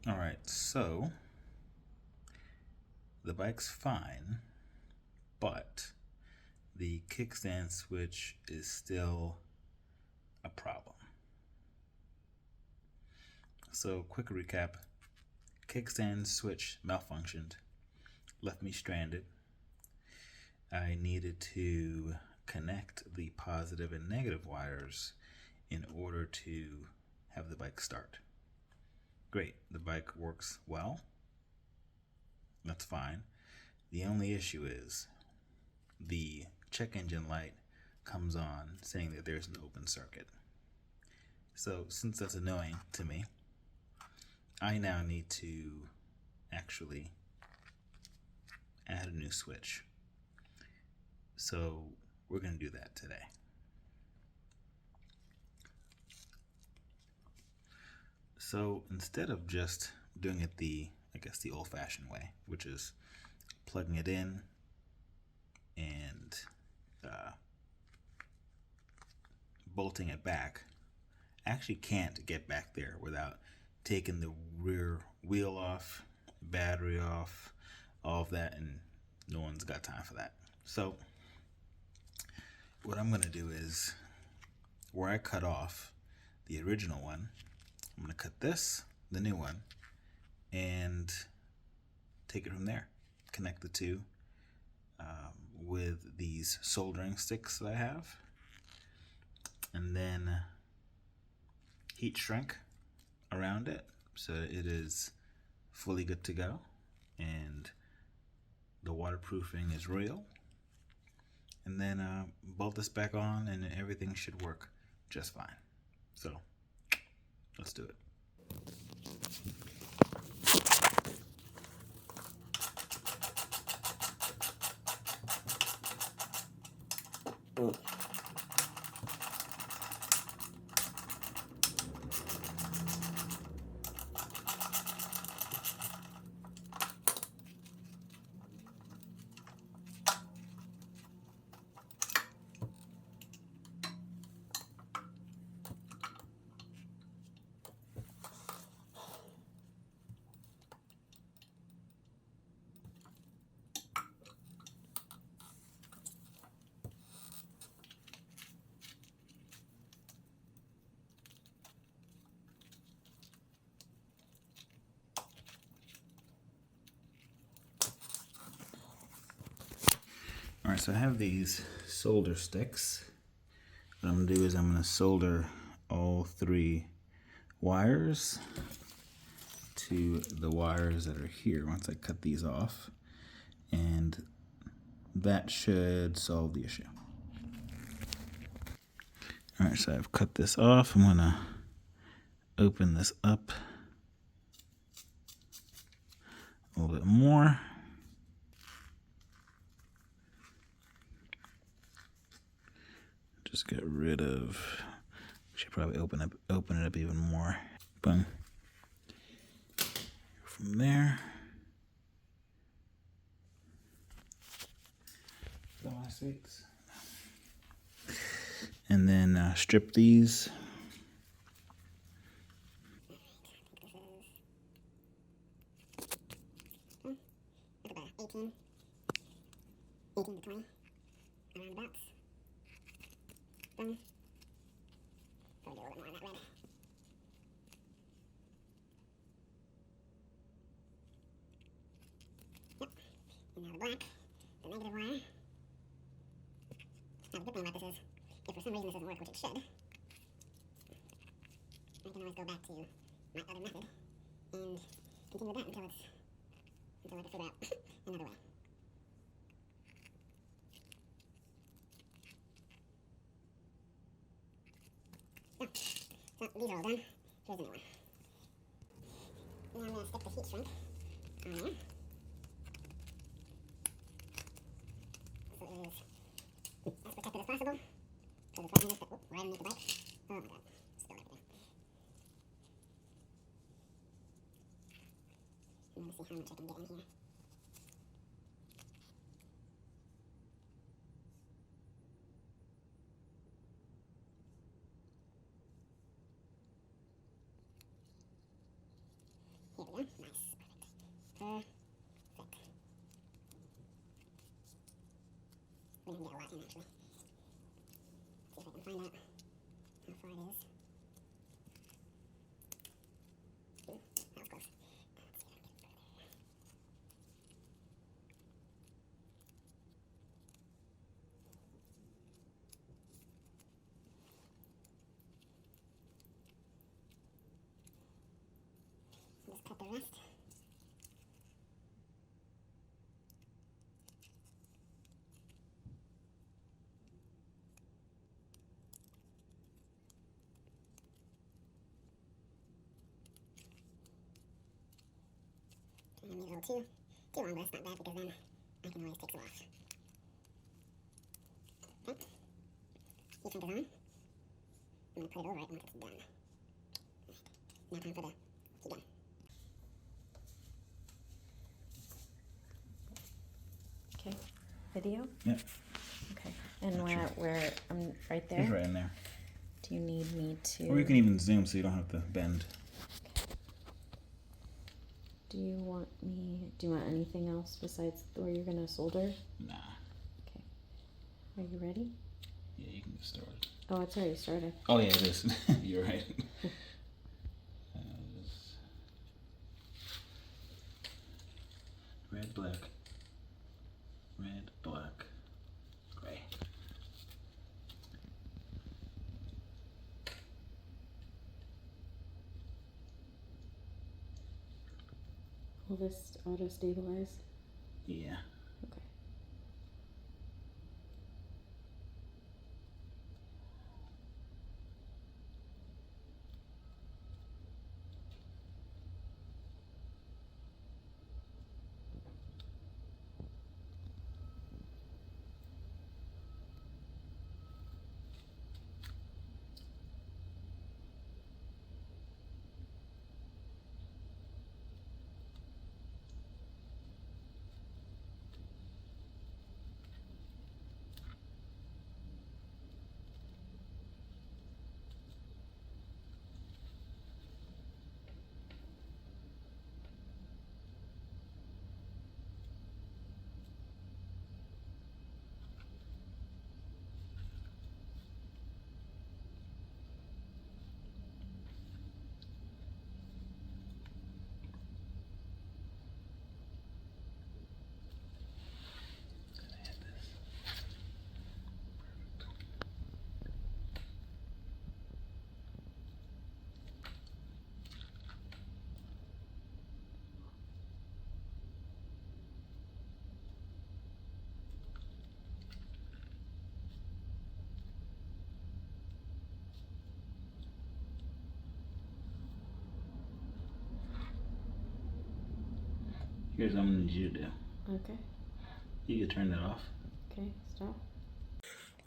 Alright, so the bike's fine, but the kickstand switch is still a problem. So, quick recap. Kickstand switch malfunctioned, left me stranded. I needed to connect the positive and negative wires in order to have the bike start. Great, the bike works well. That's fine. The only issue is the check engine light comes on saying that there's an open circuit. So since that's annoying to me, I now need to actually add a new switch. So we're going to do that today. So instead of just doing it the old-fashioned way, which is plugging it in and bolting it back, I actually can't get back there without taking the rear wheel off, battery off, all of that, and no one's got time for that. So what I'm going to do is, where I cut off the original one, I'm going to cut this, the new one, and take it from there. Connect the two with these soldering sticks that I have, and then heat shrink around it so it is fully good to go and the waterproofing is real. And then bolt this back on and everything should work just fine. So let's do it. Alright, so I have these solder sticks. What I'm going to do is I'm going to solder all 3 wires to the wires that are here once I cut these off, and that should solve the issue. Alright, so I've cut this off. I'm going to open this up a little bit more. Just get rid of, should probably open it up even more. Boom. From there. And then strip these. About 18 to 20 around about. Boom. Probably do a little more on that red. Yep. And now the black, the negative wire. Now the good thing about this is, if for some reason this doesn't work, which it should, I can always go back to my other method and continue with that until I can figure out another way. So these are all done. Here's the new one. Now I'm going to stick the heat shrink on there. So it is as protected as possible. So it's right underneath the bike. Oh my god, still everything. I'm going to see how much I can get in here. Here we Just cut the rest. And maybe a little too long, but it's not bad because then I can always take some off. Okay. Heat shrink is on. I'm going to put it over it once it's done. Now time for the heat gun. Okay, video? Yep. Okay, and where I'm right there? He's right in there. Do you need me to? Or you can even zoom so you don't have to bend. Do you want anything else besides where you're gonna solder? Nah. Okay. Are you ready? Yeah, you can get started. Oh, it's already started. Oh yeah, it is. You're right. Red, black. Red, black, gray. Will this auto stabilize? Yeah. Okay. Here's what I'm gonna need you to do. Okay. You can turn that off. Okay, stop.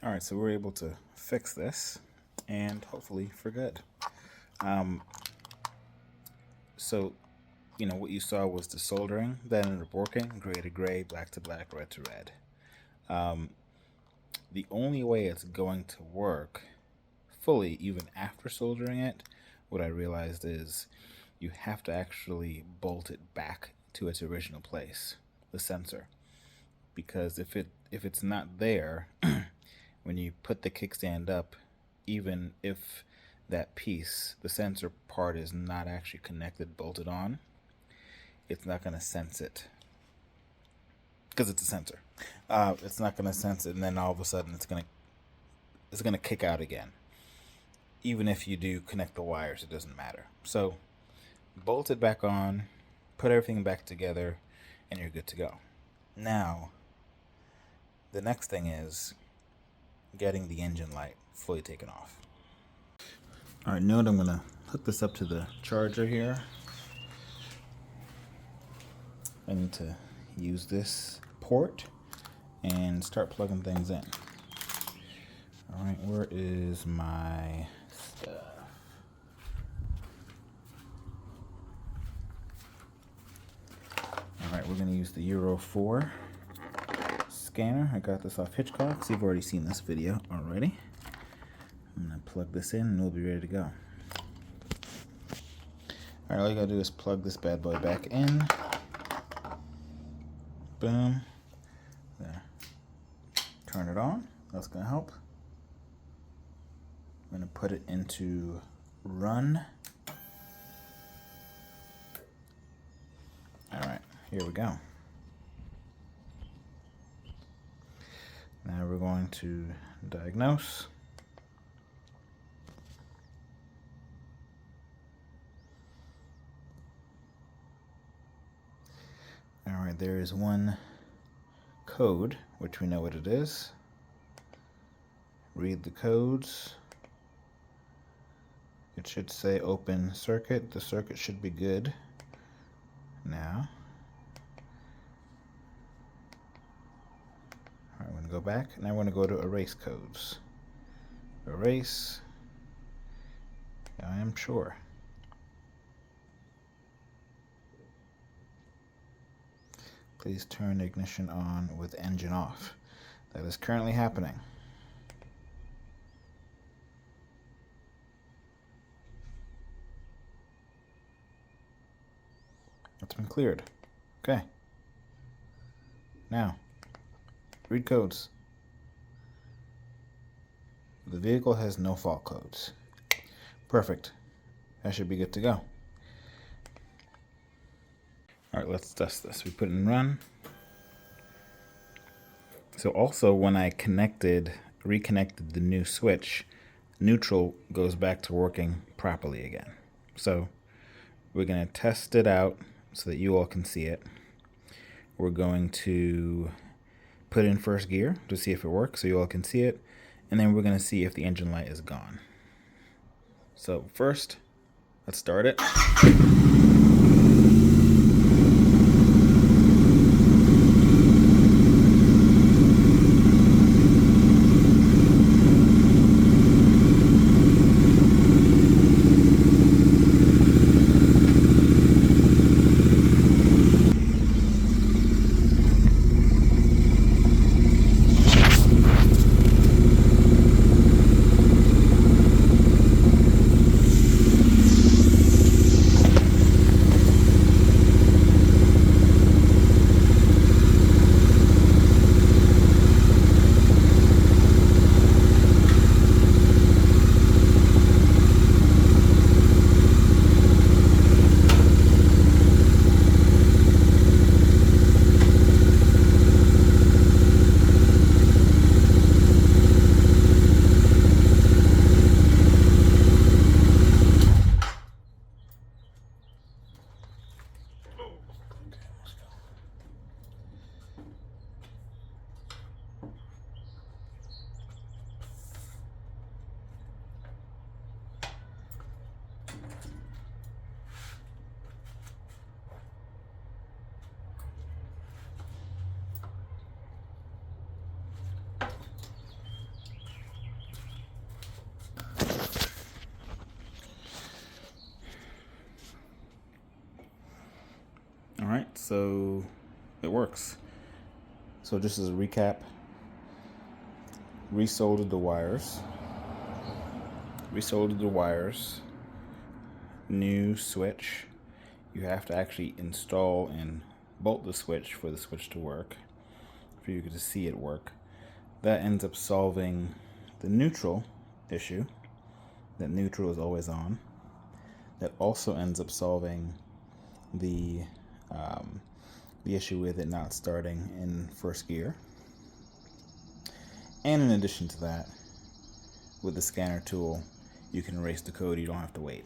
All right, so we're able to fix this, and hopefully for good. So, you know, what you saw was the soldering that ended up working: gray to gray, black to black, red to red. The only way it's going to work fully, even after soldering it, what I realized is you have to actually bolt it back to its original place, the sensor, because if it's not there when you put the kickstand up, even if that piece, the sensor part, is not actually connected, bolted on, it's not going to sense it because it's a sensor. It's not going to sense it, and then all of a sudden it's going to kick out again. Even if you do connect the wires, it doesn't matter. So bolt it back on, put everything back together, and you're good to go. Now, the next thing is getting the engine light fully taken off. All right, note I'm gonna hook this up to the charger here. I need to use this port and start plugging things in. All right, where is my stuff? All right, we're gonna use the Euro 4 scanner. I got this off Hitchcock, so you've already seen this video already. I'm gonna plug this in and we'll be ready to go. All right, all you gotta do is plug this bad boy back in. Boom. There. Turn it on. That's gonna help. I'm gonna put it into run. All right, here we go. Now we're going to diagnose. All right, there is one code, which we know what it is. Read the codes. It should say open circuit. The circuit should be good now. All right, I'm going to go back. Now we're going to go to erase codes. Erase. I am sure. Please turn ignition on with engine off. That is currently happening. It's been cleared. Okay. Now, read codes. The vehicle has no fault codes. Perfect. That should be good to go. All right, let's test this. We put it in run. So also when I reconnected the new switch, neutral goes back to working properly again. So we're gonna test it out so that you all can see it. We're going to put in first gear to see if it works so you all can see it. And then we're gonna see if the engine light is gone. So first, let's start it. All right, so it works. So just as a recap, resoldered the wires, new switch. You have to actually install and bolt the switch for the switch to work, for you to see it work. That ends up solving the neutral issue, that neutral is always on. That also ends up solving the issue with it not starting in first gear. And in addition to that, with the scanner tool, you can erase the code, you don't have to wait.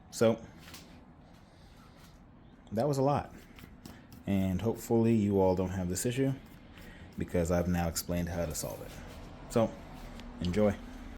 So that was a lot. And hopefully you all don't have this issue, because I've now explained how to solve it. So enjoy.